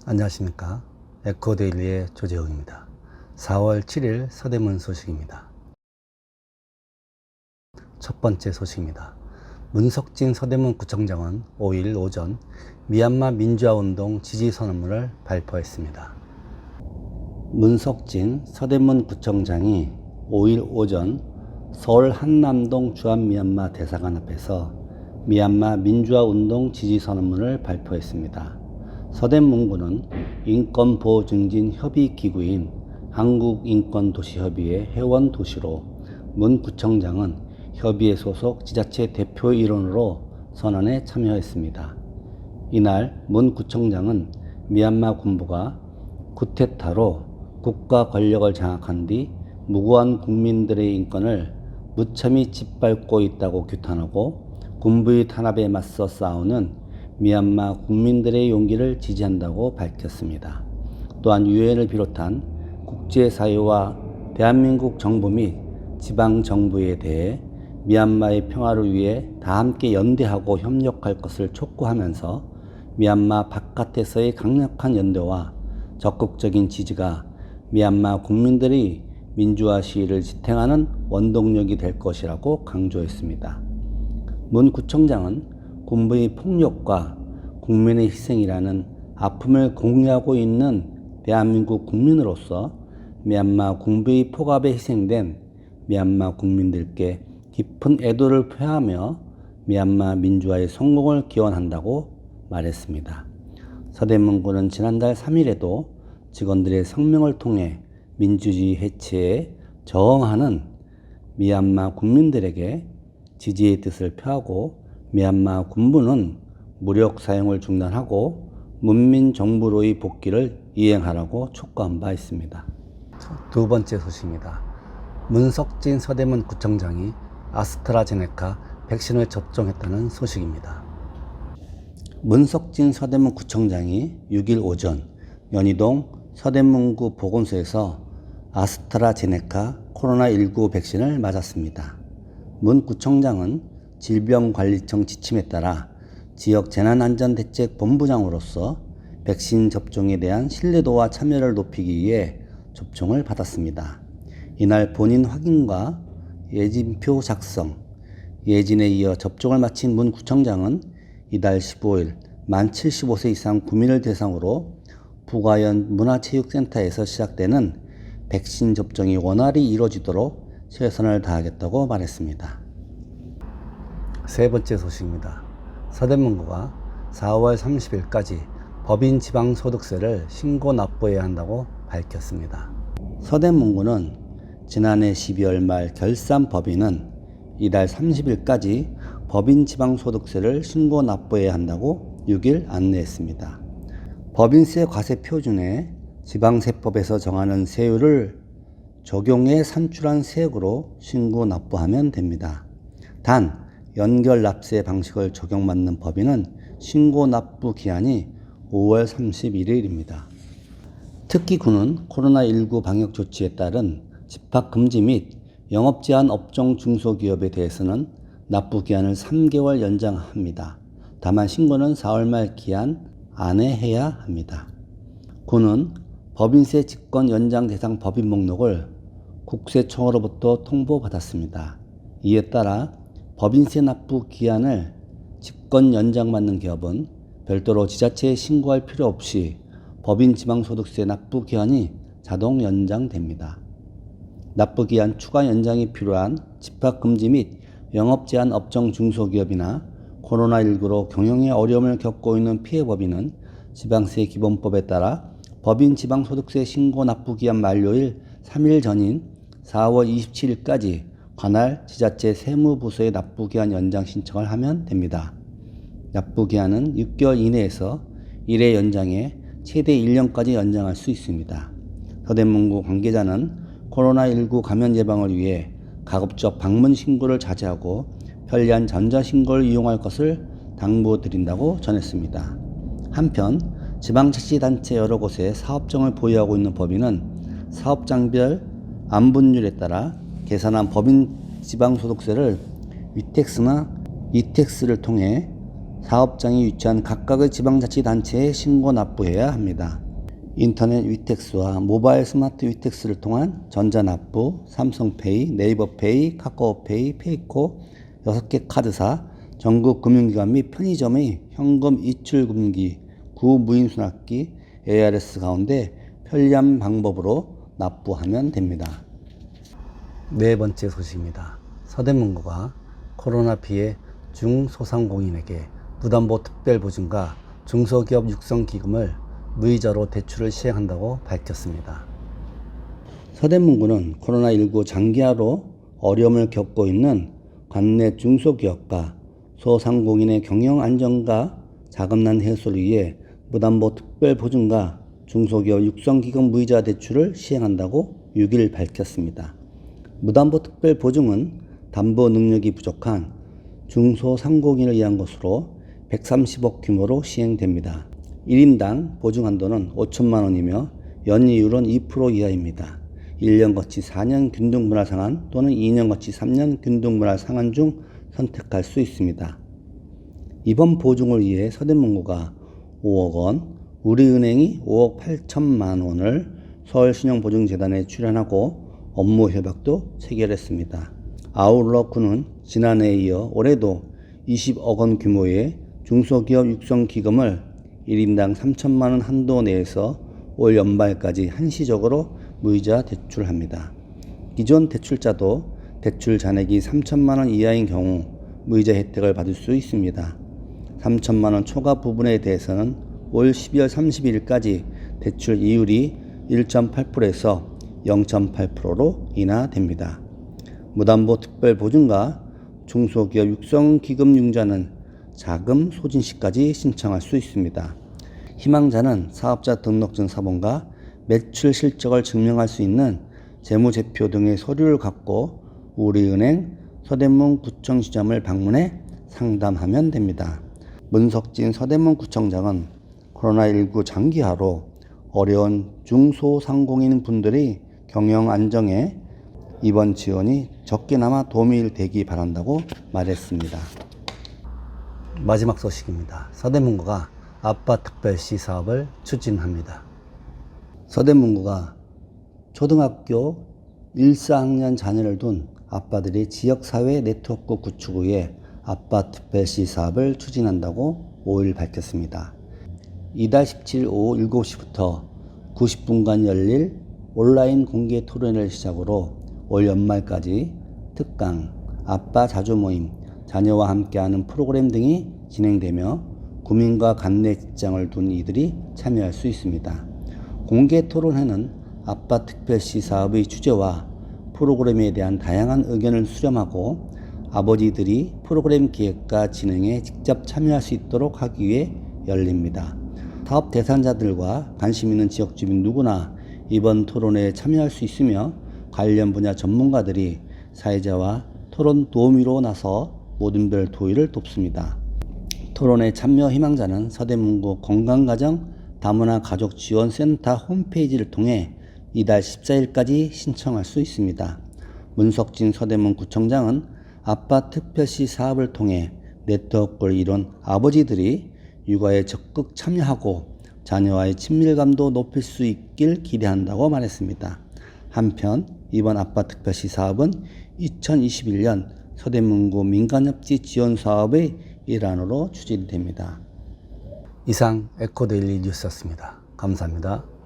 안녕하십니까. 에코데일리의 조재욱입니다. 4월 7일 서대문 소식입니다. 첫 번째 소식입니다. 문석진 서대문 구청장은 5일 오전 미얀마 민주화운동 지지선언문을 발표했습니다. 문석진 서대문 구청장이 5일 오전 서울 한남동 주한미얀마 대사관 앞에서 미얀마 민주화운동 지지선언문을 발표했습니다. 서대문구는 인권보호증진협의기구인 한국인권도시협의회 회원도시로 문 구청장은 협의회 소속 지자체 대표일원으로 선언에 참여했습니다. 이날 문 구청장은 미얀마 군부가 쿠데타로 국가 권력을 장악한 뒤 무고한 국민들의 인권을 무참히 짓밟고 있다고 규탄하고 군부의 탄압에 맞서 싸우는 미얀마 국민들의 용기를 지지한다고 밝혔습니다. 또한 유엔을 비롯한 국제사회와 대한민국 정부 및 지방정부에 대해 미얀마의 평화를 위해 다 함께 연대하고 협력할 것을 촉구하면서 미얀마 바깥에서의 강력한 연대와 적극적인 지지가 미얀마 국민들의 민주화 시위를 지탱하는 원동력이 될 것이라고 강조했습니다. 문 구청장은 군부의 폭력과 국민의 희생이라는 아픔을 공유하고 있는 대한민국 국민으로서 미얀마 군부의 폭압에 희생된 미얀마 국민들께 깊은 애도를 표하며 미얀마 민주화의 성공을 기원한다고 말했습니다. 서대문구는 지난달 3일에도 직원들의 성명을 통해 민주주의 해체에 저항하는 미얀마 국민들에게 지지의 뜻을 표하고 미얀마 군부는 무력 사용을 중단하고 문민정부로의 복귀를 이행하라고 촉구한 바 있습니다. 두 번째 소식입니다. 문석진 서대문 구청장이 아스트라제네카 백신을 접종했다는 소식입니다. 문석진 서대문 구청장이 6일 오전 연희동 서대문구 보건소에서 아스트라제네카 코로나19 백신을 맞았습니다. 문 구청장은 질병관리청 지침에 따라 지역 재난안전대책본부장으로서 백신 접종에 대한 신뢰도와 참여를 높이기 위해 접종을 받았습니다. 이날 본인 확인과 예진표 작성, 예진에 이어 접종을 마친 문 구청장은 이달 15일 만 75세 이상 구민을 대상으로 부가연 문화체육센터에서 시작되는 백신 접종이 원활히 이루어지도록 최선을 다하겠다고 말했습니다. 세 번째 소식입니다. 서대문구가 4월 30일까지 법인 지방소득세를 신고 납부해야 한다고 밝혔습니다. 서대문구는 지난해 12월 말 결산법인은 이달 30일까지 법인 지방소득세를 신고 납부해야 한다고 6일 안내했습니다. 법인세 과세 표준에 지방세법에서 정하는 세율을 적용해 산출한 세액으로 신고 납부하면 됩니다. 단 연결 납세 방식을 적용받는 법인은 신고 납부 기한이 5월 31일입니다. 특히 구는 코로나19 방역 조치에 따른 집합 금지 및 영업 제한 업종 중소기업에 대해서는 납부 기한을 3개월 연장합니다. 다만 신고는 4월 말 기한 안에 해야 합니다. 구는 법인세 직권 연장 대상 법인 목록을 국세청으로부터 통보받았습니다. 이에 따라 법인세 납부 기한을 직권 연장받는 기업은 별도로 지자체에 신고할 필요 없이 법인 지방소득세 납부 기한이 자동 연장됩니다. 납부 기한 추가 연장이 필요한 집합금지 및 영업 제한 업종 중소기업이나 코로나19로 경영에 어려움을 겪고 있는 피해법인은 지방세 기본법에 따라 법인 지방소득세 신고 납부 기한 만료일 3일 전인 4월 27일까지 관할 지자체 세무부서에 납부기한 연장 신청을 하면 됩니다. 납부기한은 6개월 이내에서 1회 연장에 최대 1년까지 연장할 수 있습니다. 서대문구 관계자는 코로나19 감염 예방을 위해 가급적 방문 신고를 자제하고 편리한 전자신고를 이용할 것을 당부드린다고 전했습니다. 한편 지방자치단체 여러 곳에 사업장을 보유하고 있는 법인은 사업장별 안분율에 따라 계산한 법인 지방소득세를 위택스나 이택스를 통해 사업장이 위치한 각각의 지방자치단체에 신고 납부해야 합니다. 인터넷 위택스와 모바일 스마트 위택스를 통한 전자납부, 삼성페이, 네이버페이, 카카오페이, 페이코 6개 카드사, 전국 금융기관 및 편의점의 현금 이출금기, 구무인수납기, ARS 가운데 편리한 방법으로 납부하면 됩니다. 네 번째 소식입니다. 서대문구가 코로나 피해 중소상공인에게 무담보 특별보증과 중소기업 육성기금을 무이자로 대출을 시행한다고 밝혔습니다. 서대문구는 코로나19 장기화로 어려움을 겪고 있는 관내 중소기업과 소상공인의 경영 안정과 자금난 해소를 위해 무담보 특별보증과 중소기업 육성기금 무이자 대출을 시행한다고 6일 밝혔습니다. 무담보 특별보증은 담보 능력이 부족한 중소상공인을 위한 것으로 130억 규모로 시행됩니다. 1인당 보증 한도는 5천만 원이며 연이율은 2% 이하입니다. 1년 거치 4년 균등분할 상환 또는 2년 거치 3년 균등분할 상환 중 선택할 수 있습니다. 이번 보증을 위해 서대문구가 5억 원, 우리은행이 5억 8천만 원을 서울신용보증재단에 출연하고 업무 협약도 체결했습니다. 아울러 구는 지난해에 이어 올해도 20억 원 규모의 중소기업 육성기금을 1인당 3천만 원 한도 내에서 올 연말까지 한시적으로 무이자 대출합니다. 기존 대출자도 대출 잔액이 3천만 원 이하인 경우 무이자 혜택을 받을 수 있습니다. 3천만 원 초과 부분에 대해서는 올 12월 31일까지 대출 이율이 1.8%에서 0.8%로 인하됩니다. 무담보 특별보증과 중소기업 육성기금융자는 자금 소진 시까지 신청할 수 있습니다. 희망자는 사업자 등록증 사본과 매출 실적을 증명할 수 있는 재무제표 등의 서류를 갖고 우리은행 서대문구청지점을 방문해 상담하면 됩니다. 문석진 서대문구청장은 코로나19 장기화로 어려운 중소상공인 분들의 경영 안정에 이번 지원이 적게나마 도움이 되기 바란다고 말했습니다. 마지막 소식입니다. 서대문구가 아빠특별시 사업을 추진합니다. 서대문구가 초등학교 1, 4학년 자녀를 둔 아빠들의 지역사회 네트워크 구축을 위해 아빠특별시 사업을 추진한다고 5일 밝혔습니다. 이달 17일 오후 7시부터 90분간 열릴 온라인 공개 토론회를 시작으로 올 연말까지 특강, 아빠 자주 모임, 자녀와 함께하는 프로그램 등이 진행되며 구민과 관내 직장을 둔 이들이 참여할 수 있습니다. 공개 토론회는 아빠 특별시 사업의 주제와 프로그램에 대한 다양한 의견을 수렴하고 아버지들이 프로그램 기획과 진행에 직접 참여할 수 있도록 하기 위해 열립니다. 사업 대상자들과 관심 있는 지역 주민 누구나 이번 토론회에 참여할 수 있으며 관련 분야 전문가들이 사회자와 토론 도우미로 나서 모든 별 도의를 돕습니다. 토론회 참여 희망자는 서대문구 건강가정 다문화 가족지원센터 홈페이지를 통해 이달 14일까지 신청할 수 있습니다. 문석진 서대문구청장은 아빠 특별시 사업을 통해 네트워크를 이룬 아버지들이 육아에 적극 참여하고 자녀와의 친밀감도 높일 수 있길 기대한다고 말했습니다. 한편 이번 아빠 특별시 사업은 2021년 서대문구 민간협지 지원 사업의 일환으로 추진됩니다. 이상 에코데일리 뉴스였습니다. 감사합니다.